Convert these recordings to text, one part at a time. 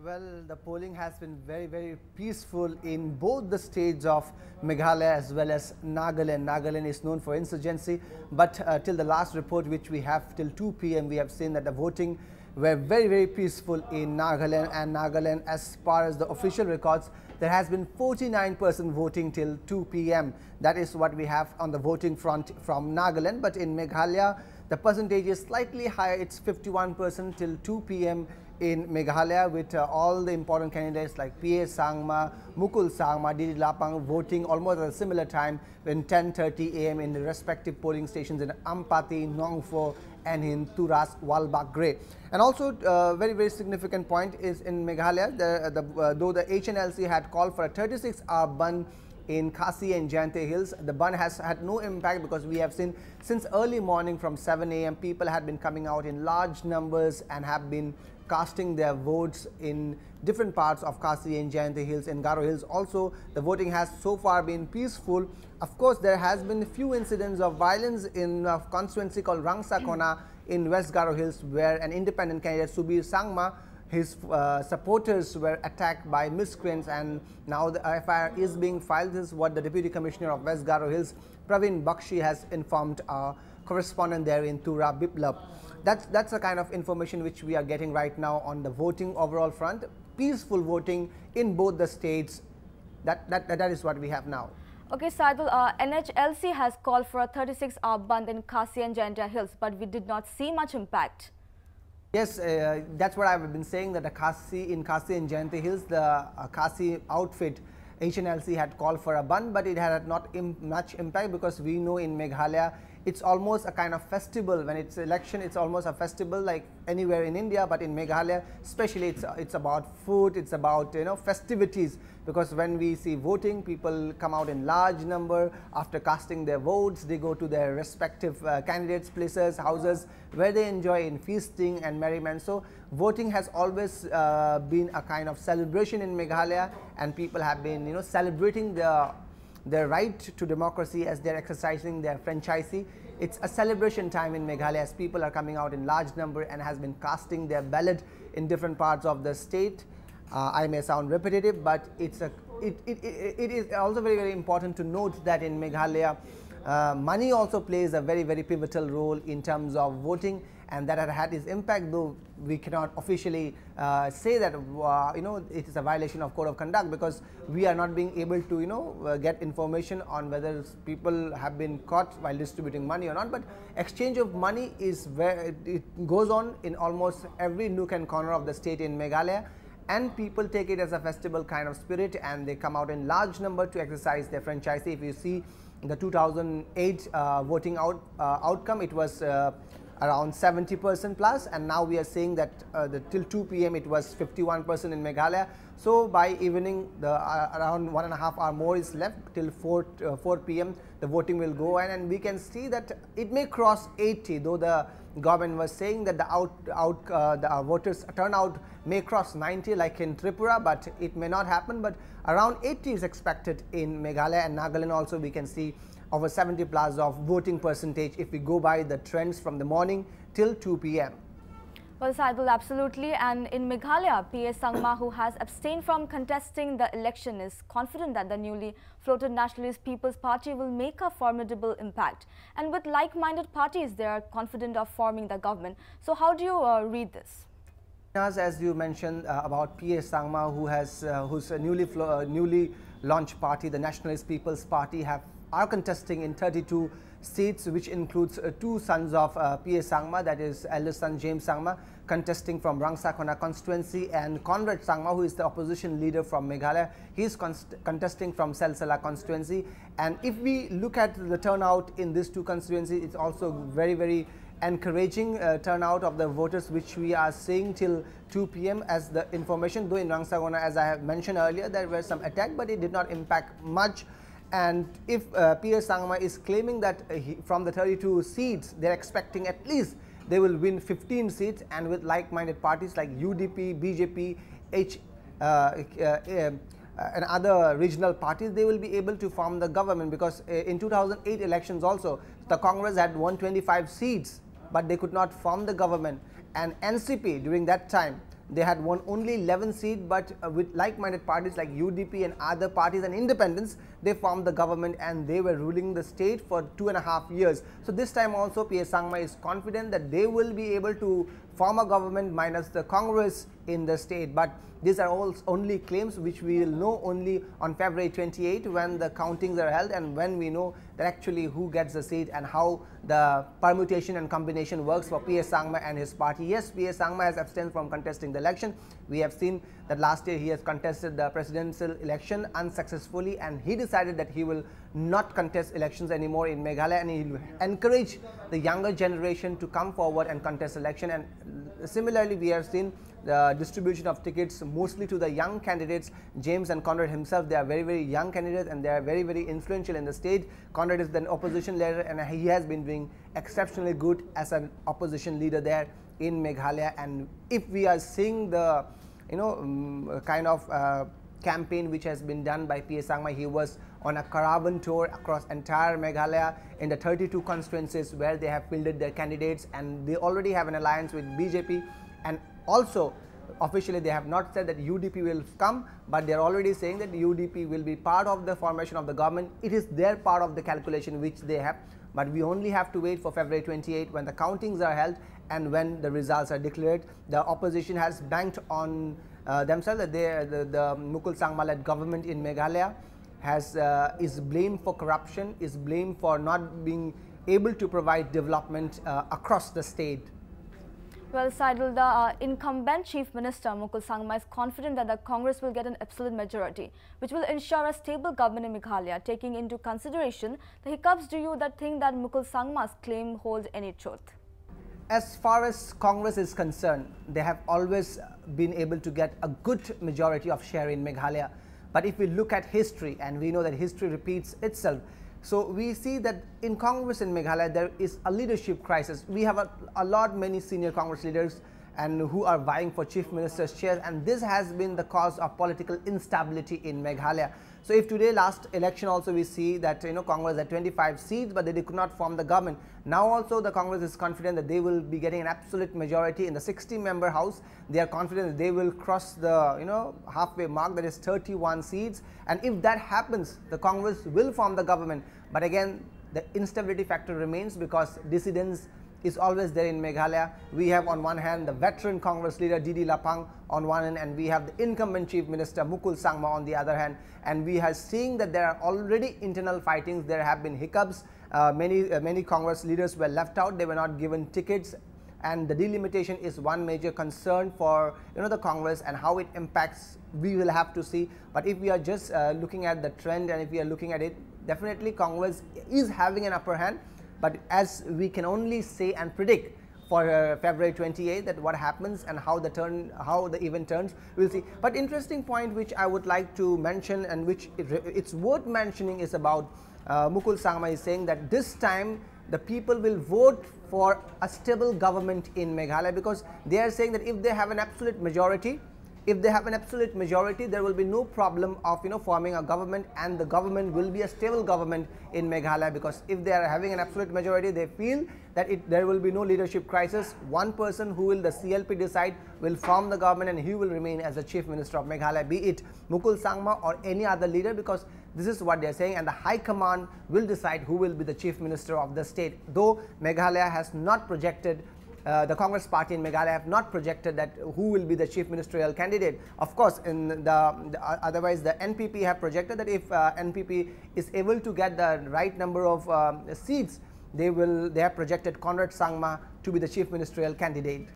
Well, the polling has been very peaceful in both the states of Meghalaya as well as Nagaland. Nagaland is known for insurgency, but till the last report which we have till 2 p.m. we have seen that the voting were very peaceful in Nagaland, and Nagaland, as far as the official records, there has been 49% voting till 2 p.m. That is what we have on the voting front from Nagaland. But in Meghalaya, the percentage is slightly higher. It's 51% till 2 p.m. in Meghalaya, with all the important candidates like P.A. Sangma, Mukul Sangma, Didi Lapang voting almost at a similar time when 10:30 a.m. in the respective polling stations in Ampati, Nongfo and in Turas, Walbak Grey. And also very significant point is in Meghalaya, though the HNLC had called for a 36-hour ban in Khasi and Jayante Hills, the ban has had no impact, because we have seen since early morning from 7 a.m. people had been coming out in large numbers and have been casting their votes in different parts of Khasi and Jayante Hills and Garo Hills. Also, the voting has so far been peaceful. Of course, there has been a few incidents of violence in a constituency called Rangsa Kona in West Garo Hills, where an independent candidate, Subir Sangma, his supporters were attacked by miscreants, and now the FIR is being filed. This is what the Deputy Commissioner of West Garo Hills, Praveen Bakshi, has informed our correspondent there in Tura, Biplab. That's the kind of information which we are getting right now on the voting overall front. Peaceful voting in both the states. That is what we have now. Okay, Saidul, NHLC has called for a 36-hour ban in Khasi and Jayante Hills, but we did not see much impact. Yes, that's what I've been saying, that in Khasi and Jayante Hills, the Khasi outfit HNLC had called for a ban, but it had not much impact, because we know in Meghalaya it's almost a kind of festival. When it's election, it's almost a festival like anywhere in India, but in Meghalaya especially it's about food, it's about festivities, because when we see voting, people come out in large number. After casting their votes, they go to their respective candidates' places, houses, where they enjoy in feasting and merriment. So voting has always been a kind of celebration in Meghalaya, and people have been celebrating their right to democracy as they're exercising their franchisee. It's a celebration time in Meghalaya, as people are coming out in large number and has been casting their ballot in different parts of the state. I may sound repetitive, but it is also very important to note that in Meghalaya, money also plays a very pivotal role in terms of voting, and that had its impact, though we cannot officially say that it is a violation of code of conduct, because we are not being able to get information on whether people have been caught while distributing money or not. But exchange of money is where it goes on in almost every nook and corner of the state in Meghalaya, and people take it as a festival kind of spirit, and they come out in large number to exercise their franchisee. If you see the 2008 voting outcome, it was around 70% plus, and now we are saying that till 2 p.m. it was 51% in Meghalaya. So by evening, around 1.5 hour more is left till 4 p.m. the voting will go, and we can see that it may cross 80, though the government was saying that the voters turnout may cross 90 like in Tripura, but it may not happen. But around 80 is expected in Meghalaya, and Nagaland also we can see over 70 plus of voting percentage if we go by the trends from the morning till 2 p.m. Well, Saidul, absolutely. And in Meghalaya, P.A. Sangma, who has abstained from contesting the election, is confident that the newly floated Nationalist People's Party will make a formidable impact. And with like-minded parties, they are confident of forming the government. So how do you read this? As you mentioned about P.A. Sangma, whose newly launched party, the Nationalist People's Party, are contesting in 32 seats, which includes two sons of P.A. Sangma, that is eldest son James Sangma, contesting from Rangsa Kona constituency, and Conrad Sangma, who is the opposition leader from Meghalaya, he is contesting from Salsala constituency. And if we look at the turnout in these two constituencies, it's also very encouraging turnout of the voters, which we are seeing till 2 p.m. as the information. Though in Rangsa Kona, as I have mentioned earlier, there were some attacks, but it did not impact much. And if P.A. Sangma is claiming that from the 32 seats, they're expecting at least they will win 15 seats, and with like-minded parties like UDP, BJP, and other regional parties, they will be able to form the government, because in 2008 elections also, the Congress had 125 seats, but they could not form the government. And NCP during that time, they had won only 11 seats, but with like-minded parties like UDP and other parties and independents, they formed the government and they were ruling the state for 2.5 years. So this time also PS Sangma is confident that they will be able to form a government minus the Congress in the state. But these are all only claims which we will know only on February 28 when the countings are held and when we know that actually who gets the seat and how the permutation and combination works for PS Sangma and his party. Yes, PS Sangma has abstained from contesting the election. We have seen that last year he has contested the presidential election unsuccessfully, and he decided that he will not contest elections anymore in Meghalaya, and he will encourage the younger generation to come forward and contest election. And similarly, we have seen the distribution of tickets mostly to the young candidates. James and Conrad himself, they are very young candidates and they are very influential in the state. Conrad is the opposition leader and he has been doing exceptionally good as an opposition leader there in Meghalaya. And if we are seeing the kind of campaign which has been done by PS Sangma, he was on a caravan tour across entire Meghalaya in the 32 constituencies where they have fielded their candidates, and they already have an alliance with BJP. And also officially they have not said that UDP will come, but they are already saying that UDP will be part of the formation of the government. It is their part of the calculation which they have, but we only have to wait for February 28 when the countings are held and when the results are declared. The opposition has banked on themselves that the Mukul Sangma-led government in Meghalaya is blamed for corruption, is blamed for not being able to provide development across the state. Well, Saidul, the incumbent Chief Minister Mukul Sangma is confident that the Congress will get an absolute majority, which will ensure a stable government in Meghalaya. Taking into consideration the hiccups, do you think that Mukul Sangma's claim holds any truth? As far as Congress is concerned, they have always been able to get a good majority of share in Meghalaya. But if we look at history, and we know that history repeats itself, so we see that in Congress in Meghalaya there is a leadership crisis. We have many senior Congress leaders and who are vying for Chief Minister's chairs, and this has been the cause of political instability in Meghalaya. So if today last election also we see that Congress had 25 seats, but they could not form the government. Now also the Congress is confident that they will be getting an absolute majority in the 60-member house. They are confident that they will cross the halfway mark, that is 31 seats. And if that happens, the Congress will form the government. But again, the instability factor remains because dissidence is always there in Meghalaya. We have on one hand the veteran Congress leader Didi Lapang on one hand, and we have the incumbent Chief Minister Mukul Sangma on the other hand. And we are seeing that there are already internal fightings. There have been hiccups. Many Congress leaders were left out. They were not given tickets. And the delimitation is one major concern for the Congress, and how it impacts we will have to see. But if we are just looking at the trend, and if we are looking at it, definitely Congress is having an upper hand. But as we can only say and predict for February 28 that what happens and how the event turns, we'll see. But interesting point which I would like to mention, and which it's worth mentioning, is about Mukul Sangma is saying that this time the people will vote for a stable government in Meghalaya, because they are saying that if they have an absolute majority, there will be no problem of forming a government, and the government will be a stable government in Meghalaya, because if they are having an absolute majority, they feel that there will be no leadership crisis. One person who will the CLP decide will form the government, and he will remain as the Chief Minister of Meghalaya, be it Mukul Sangma or any other leader, because this is what they are saying, and the High Command will decide who will be the Chief Minister of the state. Though Meghalaya has not projected, the Congress party in Meghalaya have not projected that who will be the chief ministerial candidate. Of course, in otherwise the NPP have projected that if NPP is able to get the right number of seats, they have projected Conrad Sangma to be the chief ministerial candidate.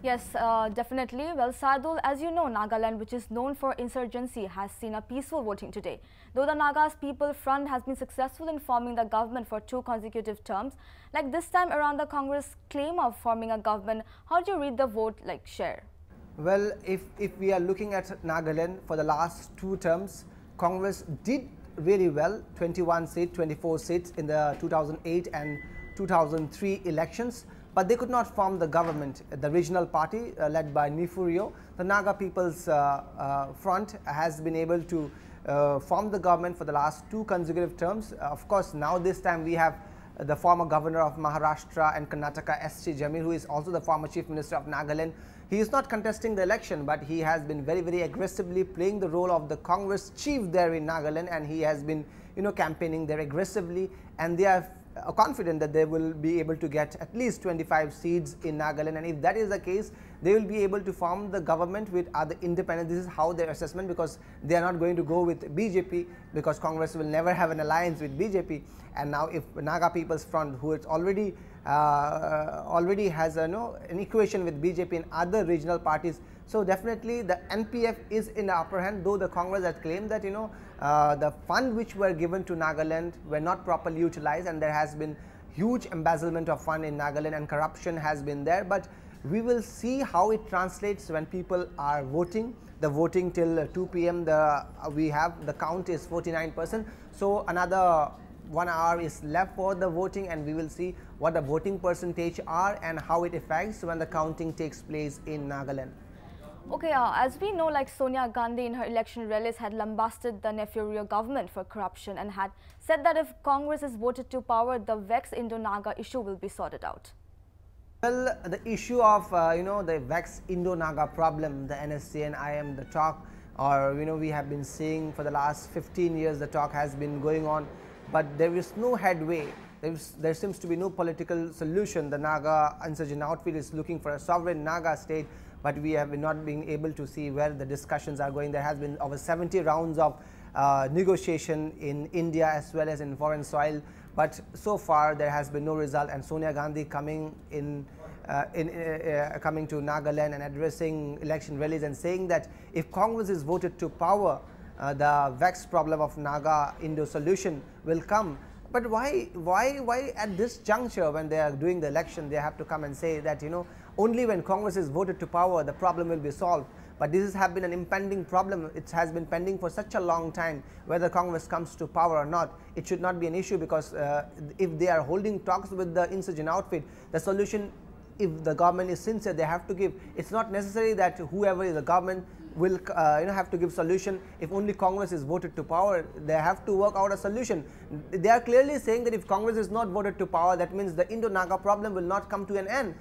Yes, definitely. Well, Sadul, as you know, Nagaland, which is known for insurgency, has seen a peaceful voting today. Though the Nagas People Front has been successful in forming the government for 2 consecutive terms, like this time around the Congress claim of forming a government, how do you read the vote share? Well, if we are looking at Nagaland for the last 2 terms, Congress did really well, 21 seats, 24 seats in the 2008 and 2003 elections. But they could not form the government. The regional party led by Nifurio, the Naga People's Front, has been able to form the government for the last 2 consecutive terms. Of course, now this time we have the former governor of Maharashtra and Karnataka, S.C. Jamir, who is also the former chief minister of Nagaland. He is not contesting the election, but he has been very aggressively playing the role of the Congress chief there in Nagaland, and he has been campaigning there aggressively, and they are confident that they will be able to get at least 25 seats in Nagaland, and if that is the case, they will be able to form the government with other independent. This is how their assessment, because they are not going to go with BJP, because Congress will never have an alliance with BJP. And now if Naga People's Front, who is already has an equation with BJP and other regional parties, so definitely the NPF is in the upper hand, though the Congress has claimed that the fund which were given to Nagaland were not properly utilized, and there has been huge embezzlement of fund in Nagaland and corruption has been there. But we will see how it translates when people are voting. The voting till 2 p.m. we have the count is 49%. So another 1 hour is left for the voting, and we will see what the voting percentage are and how it affects when the counting takes place in Nagaland. Okay, as we know, like Sonia Gandhi in her election rallies had lambasted the Neferio government for corruption and had said that if Congress is voted to power, the Vex Indo-Naga issue will be sorted out. Well, the issue of the Vex Indo-Naga problem, the NSC and IM, the talk, or we have been seeing for the last 15 years the talk has been going on, but there is no headway. There seems to be no political solution. The Naga insurgent outfit is looking for a sovereign Naga state, but we have not been able to see where the discussions are going. There has been over 70 rounds of negotiation in India as well as in foreign soil, but so far there has been no result. And Sonia Gandhi coming coming to Nagaland and addressing election rallies and saying that if Congress is voted to power, the Vex problem of Naga Indo solution will come. But why at this juncture, when they are doing the election, they have to come and say that only when Congress is voted to power the problem will be solved? But this has been an impending problem. It has been pending for such a long time. Whether Congress comes to power or not, it should not be an issue, because if they are holding talks with the insurgent outfit, the solution, if the government is sincere, they have to give. It's not necessary that whoever is the government will have to give solution. If only Congress is voted to power, they have to work out a solution. They are clearly saying that if Congress is not voted to power, that means the Indo-Naga problem will not come to an end.